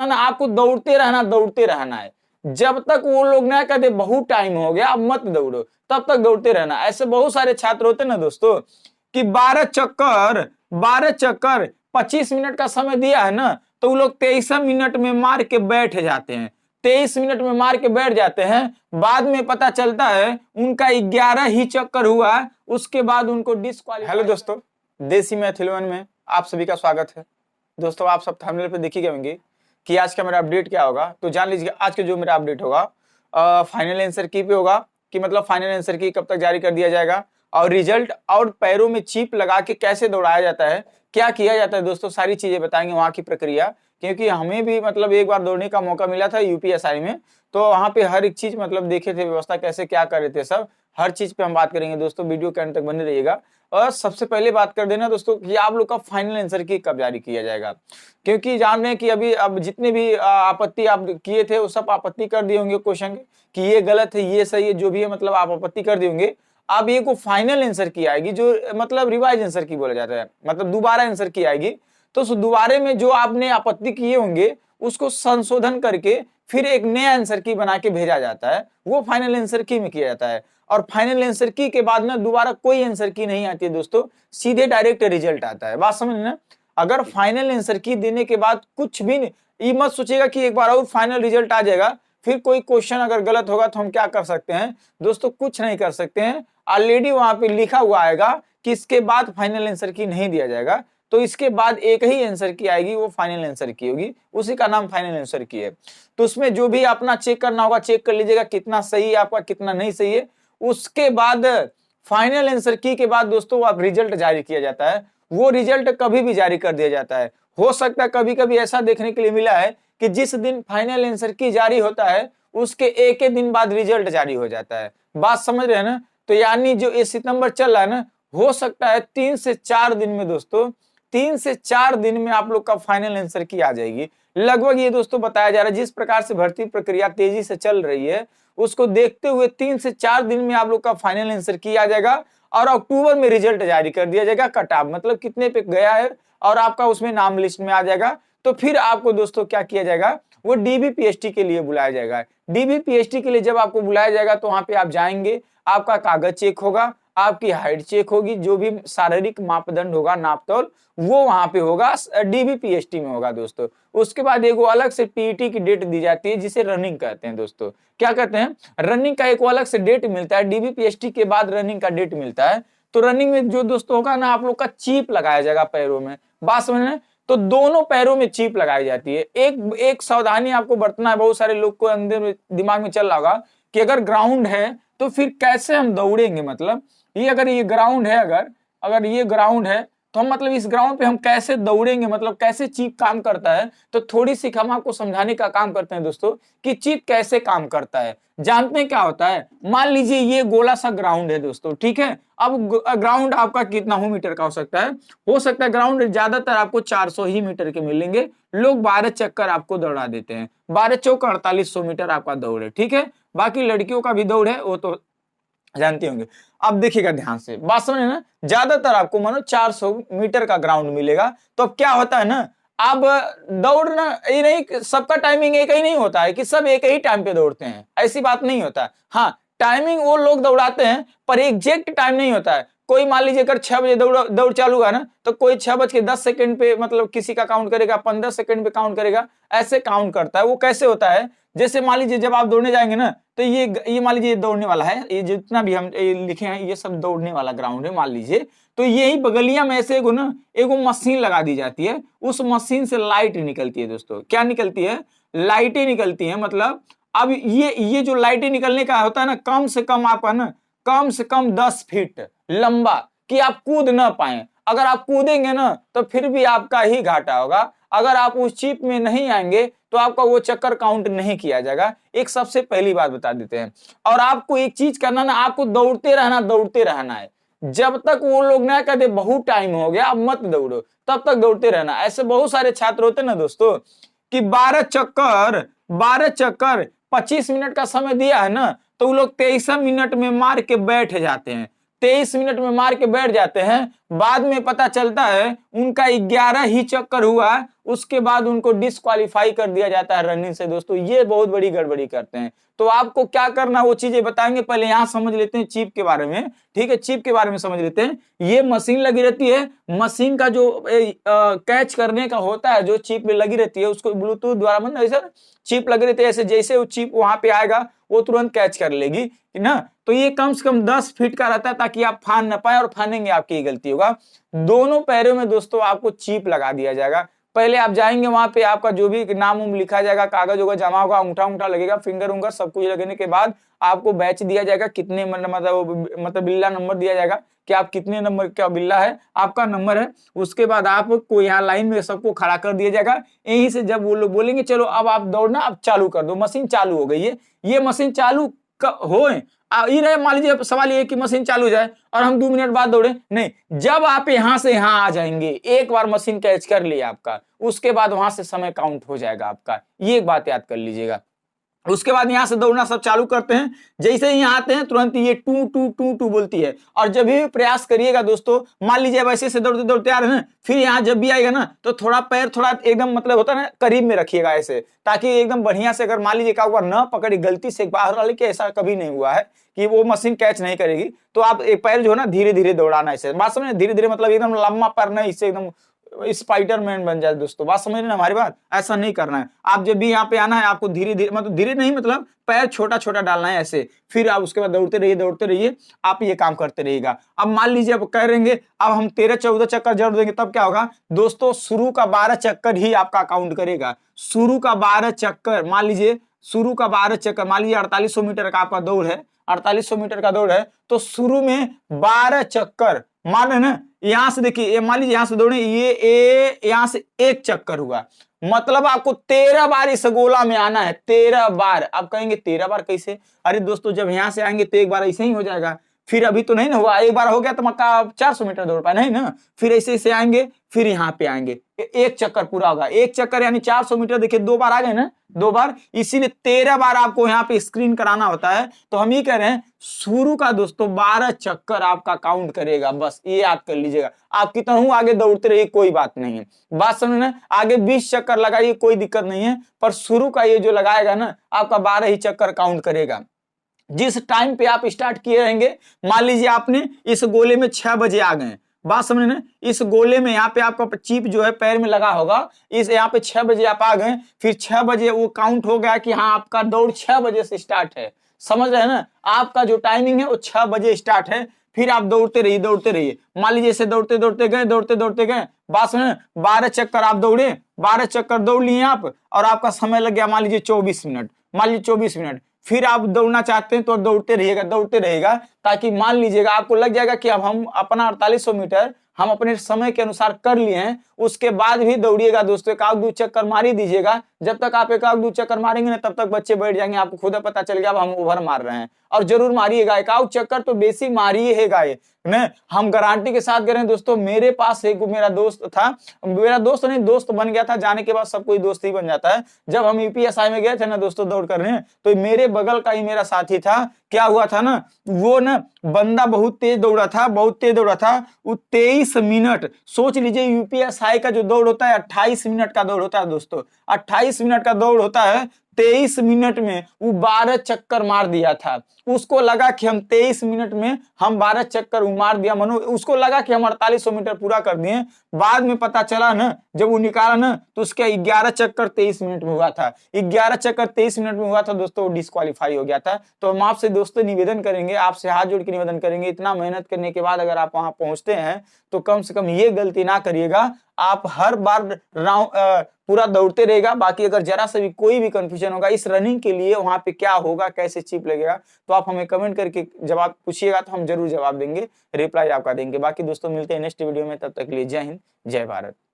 ना आपको दौड़ते रहना है। जब तक वो लोग ना कहते बहुत टाइम हो गया अब मत दौड़ो, तब तक दौड़ते रहना। ऐसे बहुत सारे छात्र होते ना दोस्तों कि 12 चक्कर 25 मिनट का समय दिया है ना, तो वो लोग 23 मिनट में मार के बैठ जाते हैं। 23 मिनट में मार के बैठ जाते हैं, बाद में पता चलता है उनका 11 ही चक्कर हुआ, उसके बाद उनको डिस्क्वालीफाई। हेलो दोस्तों, देसी मैथ 11 में आप सभी का स्वागत है। दोस्तों आप सब थंबनेल पे देख ही गए होंगे कि आज का मेरा अपडेट क्या होगा, तो जान लीजिए आज के जो मेरा अपडेट होगा फाइनल आंसर की पे होगा कि मतलब फाइनल आंसर की कब तक जारी कर दिया जाएगा, और रिजल्ट और पैरों में चिप लगा के कैसे दौड़ाया जाता है, क्या किया जाता है दोस्तों, सारी चीजें बताएंगे, वहां की प्रक्रिया। क्योंकि हमें भी मतलब एक बार दौड़ने का मौका मिला था यूपीएसआई में, तो वहां पे हर एक चीज मतलब देखे थे, व्यवस्था कैसे क्या कर रहे थे, सब हर चीज पे हम बात करेंगे दोस्तों। वीडियो के अंत तक बने रहिएगा। और सबसे पहले बात कर देना दोस्तों कि आप लोग का फाइनल आंसर की कब जारी किया जाएगा, क्योंकि जान रहे हैं कि अभी अब जितने भी आपत्ति आप किए थे वो सब आपत्ति कर दिए होंगे क्वेश्चन कि ये गलत है ये सही है, जो भी है मतलब आप आपत्ति कर दिए होंगे। अब ये को फाइनल आंसर की आएगी, जो मतलब रिवाइज आंसर की बोला जाता है, मतलब दोबारा आंसर की आएगी। तो उस दोबारे में जो आपने आपत्ति किए होंगे उसको संशोधन करके फिर एक नया आंसर की बना के भेजा जाता है, वो फाइनल आंसर की में किया जाता है। और फाइनल आंसर की के बाद ना दोबारा कोई आंसर की नहीं आती है दोस्तों, सीधे डायरेक्ट रिजल्ट आता है। बात समझ ना, अगर फाइनल आंसर की देने के बाद कुछ भी ये मत सोचिएगा कि एक बार और फाइनल रिजल्ट आ जाएगा, फिर कोई क्वेश्चन अगर गलत होगा तो हम क्या कर सकते हैं दोस्तों, कुछ नहीं कर सकते हैं। ऑलरेडी वहां पे लिखा हुआ आएगा कि इसके बाद फाइनल आंसर की नहीं दिया जाएगा, तो इसके बाद एक ही आंसर की आएगी, वो फाइनल आंसर की होगी, उसी का नाम फाइनल आंसर की है। तो उसमें जो भी अपना चेक करना होगा चेक कर लीजिएगा कितना सही है आपका, कितना नहीं सही है। उसके बाद फाइनल आंसर की के बाद दोस्तों आप रिजल्ट जारी किया जाता है। वो रिजल्ट कभी भी जारी कर दिया जाता है। हो सकता है कभी कभी ऐसा देखने के लिए मिला है कि जिस दिन फाइनल आंसर की जारी होता है उसके एक ही दिन बाद रिजल्ट जारी हो जाता है। बात समझ रहे हैं ना, तो यानी जो ये सितंबर चल रहा है ना, हो सकता है 3 से 4 दिन में दोस्तों, 3 से 4 दिन में आप लोग का फाइनल आंसर की आ जाएगी लगभग। ये दोस्तों बताया जा रहा है जिस प्रकार से भर्ती प्रक्रिया तेजी से चल रही है उसको देखते हुए 3 से 4 दिन में आप लोग का फाइनल आंसर की आ जाएगा, और अक्टूबर में रिजल्ट जारी कर दिया जाएगा। कट ऑफ मतलब कितने पे गया है और आपका उसमें नाम लिस्ट में आ जाएगा। तो फिर आपको दोस्तों क्या किया जाएगा, वो डीबीपीएसटी के लिए बुलाया जाएगा। डीबीपीएसटी के लिए जब आपको बुलाया जाएगा तो वहां पे आप जाएंगे, आपका कागज चेक होगा, आपकी हाइट चेक होगी, जो भी शारीरिक मापदंड होगा नापतोल वो वहां पे होगा, डीबीपीएसटी में होगा दोस्तों। उसके बाद एक अलग से पीईटी की डेट दी जाती है जिसे रनिंग कहते हैं दोस्तों। क्या कहते हैं, रनिंग का एक अलग से डेट मिलता है, डीबीपीएसटी के बाद रनिंग का डेट मिलता है। तो रनिंग में जो दोस्तों होगा ना, आप लोग का चिप लगाया जाएगा पैरों में। बात समझ, तो दोनों पैरों में चिप लगाई जाती है। एक सावधानी आपको बरतना है, बहुत सारे लोग को अंदर दिमाग में चल रहा होगा कि अगर ग्राउंड है तो फिर कैसे हम दौड़ेंगे, मतलब ये अगर ये ग्राउंड है, अगर ये ग्राउंड है तो हम मतलब इस ग्राउंड पे हम कैसे दौड़ेंगे, मतलब कैसे चिप काम करता है। तो थोड़ी सी हम आपको समझाने का काम करते हैं दोस्तों कि चिप कैसे काम करता है। जानते हैं क्या होता है, मान लीजिए ये गोला सा ग्राउंड है दोस्तों, ठीक है। अब ग्राउंड आपका कितना हो मीटर का हो सकता है ग्राउंड ज्यादातर आपको 400 ही मीटर के मिलेंगे। लोग 12 चक्कर आपको दौड़ा देते हैं, 12 चौक 4800 मीटर आपका दौड़ है, ठीक है। बाकी लड़कियों का भी दौड़ है, वो तो जानते होंगे। अब देखिएगा ध्यान से, बात समझे ना, ज्यादातर आपको मानो 400 मीटर का ग्राउंड मिलेगा। तो अब क्या होता है ना, अब दौड़ना ये नहीं, सबका टाइमिंग एक ही नहीं होता है कि सब एक ही टाइम पे दौड़ते हैं, ऐसी बात नहीं होता। हाँ, टाइमिंग वो लोग दौड़ाते हैं पर एग्जैक्ट टाइम नहीं होता है। कोई मान लीजिए अगर 6 बजे दौड़ चालू है ना, तो कोई 6:10 पे मतलब किसी का काउंट करेगा, 15 सेकंड पे काउंट करेगा, ऐसे काउंट करता है। वो कैसे होता है, जैसे मान लीजिए जब आप दौड़ने जाएंगे ना, तो ये मान लीजिए दौड़ने वाला है, ये जितना भी हम लिखे हैं ये सब दौड़ने वाला ग्राउंड है मान लीजिए। तो यही बगलिया में ऐसे एगो मशीन लगा दी जाती है, उस मशीन से लाइट निकलती है दोस्तों। क्या निकलती है, लाइटें निकलती है। मतलब अब ये जो लाइटें निकलने का होता है ना, कम से कम आपका ना, कम से कम 10 फीट लंबा, कि आप कूद ना पाए। अगर आप कूदेंगे ना तो फिर भी आपका ही घाटा होगा। अगर आप उस चिप में नहीं आएंगे तो आपका वो चक्कर काउंट नहीं किया जाएगा। एक सबसे पहली बात बता देते हैं। और आपको एक चीज करना ना, आपको दौड़ते रहना है। जब तक वो लोग ना कहते बहुत टाइम हो गया अब मत दौड़ो, तब तक दौड़ते रहना। ऐसे बहुत सारे छात्र होते ना दोस्तों कि 12 चक्कर 25 मिनट का समय दिया है ना, तो वो लोग 23 मिनट में मार के बैठ जाते हैं। 23 मिनट में मार के बैठ जाते हैं, बाद में पता चलता है उनका 11 ही चक्कर हुआ, उसके बाद उनको डिस्क्वालीफाई कर दिया जाता है रनिंग से। दोस्तों ये बहुत बड़ी गड़बड़ी करते हैं। तो आपको क्या करना वो चीजें बताएंगे, पहले यहां समझ लेते हैं चिप के बारे में। ठीक है, चिप के बारे में समझ लेते हैं। ये मशीन लगी रहती है, मशीन का जो कैच करने का होता है, जो चिप में लगी रहती है उसको ब्लूटूथ द्वारा, मतलब ऐसा चिप लगी रहती है, ऐसे जैसे वो चिप वहां पे आएगा वो तुरंत कैच कर लेगी ना। तो ये कम से कम 10 फीट का रहता है ताकि आप फान ना पाए, और फानेंगे आपकी गलती होगा। दोनों पैरों में दोस्तों आपको चिप लगा दिया जाएगा। पहले आप जाएंगे वहां पे, आपका जो भी नाम उम लिखा जाएगा, कागज होगा जमा होगा, अंगूठा अंगूठा लगेगा, फिंगर उंगर सब कुछ लगने के बाद आपको बैच दिया जाएगा, कितने मतलब बिल्ला नंबर दिया जाएगा कि आप कितने नंबर का बिल्ला है, आपका नंबर है। उसके बाद आपको यहाँ लाइन में सबको खड़ा कर दिया जाएगा। यहीं से जब वो लोग बोलेंगे चलो अब आप दौड़ना, अब चालू कर दो, मशीन चालू हो गई है। ये मशीन चालू हो ये रहे, मान लीजिए सवाल ये कि मशीन चालू हो जाए और हम 2 मिनट बाद दौड़े, नहीं, जब आप यहां से यहां आ जाएंगे, एक बार मशीन कैच कर लिया आपका, उसके बाद वहां से समय काउंट हो जाएगा आपका। ये एक बात याद कर लीजिएगा। उसके बाद यहां से दौड़ना सब चालू करते हैं। जैसे ही यहाँ आते हैं तुरंत ये टू टू टू टू बोलती है, और जब भी प्रयास करिएगा दोस्तों, मान लीजिए वैसे से दौड़ते दौड़ते आ रहे हैं, फिर यहाँ जब भी आएगा ना तो थोड़ा पैर थोड़ा एकदम मतलब होता है ना करीब में रखिएगा ऐसे, ताकि एकदम बढ़िया से, अगर मान लीजिए का बार न पकड़ी गलती से बाहर वाले के, ऐसा कभी नहीं हुआ है कि वो मशीन कैच नहीं करेगी, तो आप एक पैर जो है ना धीरे धीरे दौड़ाना ऐसे, बात समझ, धीरे धीरे मतलब एकदम लंबा पैर नहीं, इससे एकदम स्पाइडरमैन बन जाए दोस्तों। बात समझ रहे ना हमारी बात, ऐसा नहीं करना है। आप जब भी यहाँ पे आना है आपको धीरे धीरे, मतलब धीरे नहीं मतलब पैर छोटा छोटा डालना है ऐसे, फिर आप उसके बाद दौड़ते रहिए, आप ये काम करते रहिएगा। अब मान लीजिए आप कह रहेंगे अब हम 13-14 चक्कर जड़ देंगे, तब क्या होगा दोस्तों, शुरू का 12 चक्कर ही आपका काउंट करेगा। शुरू का 12 चक्कर, मान लीजिए शुरू का 12 चक्कर, मान लीजिए 4800 मीटर का आपका दौड़ है, 4800 मीटर का दौड़ है, तो शुरू में 12 चक्कर मान रहे ना। यहां से देखिए, मान लीजिए यहां से दौड़े, ये यहां से 1 चक्कर हुआ, मतलब आपको 13 बार इस गोला में आना है, 13 बार। आप कहेंगे 13 बार कैसे? अरे दोस्तों जब यहां से आएंगे तो एक बार ऐसे ही हो जाएगा, फिर अभी तो नहीं ना हुआ, एक बार हो गया तो मक्का 400 मीटर दौड़ पाए नहीं ना, फिर ऐसे ऐसे आएंगे, फिर यहाँ पे आएंगे, 1 चक्कर पूरा होगा। 1 चक्कर यानी 400 मीटर, देखिए 2 बार आ गए ना, 2 बार, इसीलिए 13 बार आपको यहाँ पे स्क्रीन कराना होता है। तो हम ये कह रहे हैं शुरू का दोस्तों 12 चक्कर आपका काउंट करेगा, बस ये याद कर लीजिएगा। आप कितना आगे दौड़ते रहिए, कोई बात नहीं है, बात समझना। आगे 20 चक्कर लगाइए, कोई दिक्कत नहीं है, पर शुरू का ये जो लगाएगा ना आपका 12 ही चक्कर काउंट करेगा। जिस टाइम पे आप स्टार्ट किए रहेंगे, मान लीजिए आपने इस गोले में 6 बजे आ गए, बात समझ ना, इस गोले में यहाँ पे आपका चिप जो है पैर में लगा होगा, इस यहाँ पे 6 बजे आप आ गए, फिर 6 बजे वो काउंट हो गया कि हाँ आपका दौड़ 6 बजे से स्टार्ट है, समझ रहे हैं ना। आपका जो टाइमिंग है वो 6 बजे स्टार्ट है, फिर आप दौड़ते रहिए। मान लीजिए ऐसे दौड़ते दौड़ते गए, बात समझ, 12 चक्कर आप दौड़े, 12 चक्कर दौड़ लिए आप, और आपका समय लग गया मान लीजिए 24 मिनट, मान लीजिए 24 मिनट। फिर आप दौड़ना चाहते हैं तो दौड़ते रहिएगा, ताकि मान लीजिएगा आपको लग जाएगा कि अब हम अपना 4800 मीटर हम अपने समय के अनुसार कर लिए हैं। उसके बाद भी दौड़िएगा दोस्तों, एक आध 2 चक्कर मार ही दीजिएगा। जब तक आप एक आध 2 चक्कर मारेंगे ना, तब तक बच्चे बैठ जाएंगे, आपको खुद पता चल गया अब हम ओवर मार रहे हैं। और जरूर मारिएगा, एक आध चक्कर तो बेसिक मारिएगा ये ना, हम गारंटी के साथ कह रहे हैं दोस्तों। मेरे पास एक मेरा दोस्त था, मेरा दोस्त नहीं दोस्त बन गया था, जाने के बाद सब कोई दोस्त ही बन जाता है। जब हम यूपीएसआई में गए थे ना दोस्तों दौड़ करने, तो मेरे बगल का ही मेरा साथी था। क्या हुआ था ना, वो ना बंदा बहुत तेज दौड़ा था, वो 23 मिनट, सोच लीजिए यूपीएसआई का जो दौड़ होता है 28 मिनट का दौड़ होता है दोस्तों, 28 मिनट का दौड़ होता है, 23 मिनट में वो 12 चक्कर मार दिया था। उसको लगा कि हम 23 मिनट में हम 12 चक्कर मार दिया, मनो उसको लगा कि हम 4800 मीटर पूरा कर दिए। बाद में पता चला ना, जब वो निकाला ना, तो उसके 11 चक्कर 23 मिनट में हुआ था, 11 चक्कर 23 मिनट में हुआ था दोस्तों, डिस्क्वालीफाई हो गया था। तो हम आपसे दोस्तों निवेदन करेंगे, आपसे हाथ जोड़ के निवेदन करेंगे, इतना मेहनत करने के बाद अगर आप वहां पहुंचते हैं तो कम से कम ये गलती ना करिएगा। आप हर बार पूरा दौड़ते रहेगा। बाकी अगर जरा से भी कोई भी कंफ्यूजन होगा इस रनिंग के लिए, वहां पे क्या होगा, कैसे चिप लगेगा, तो आप हमें कमेंट करके जवाब पूछिएगा, तो हम जरूर जवाब देंगे, रिप्लाई आपका देंगे। बाकी दोस्तों मिलते हैं नेक्स्ट वीडियो में, तब तक के लिए जय हिंद, जय भारत।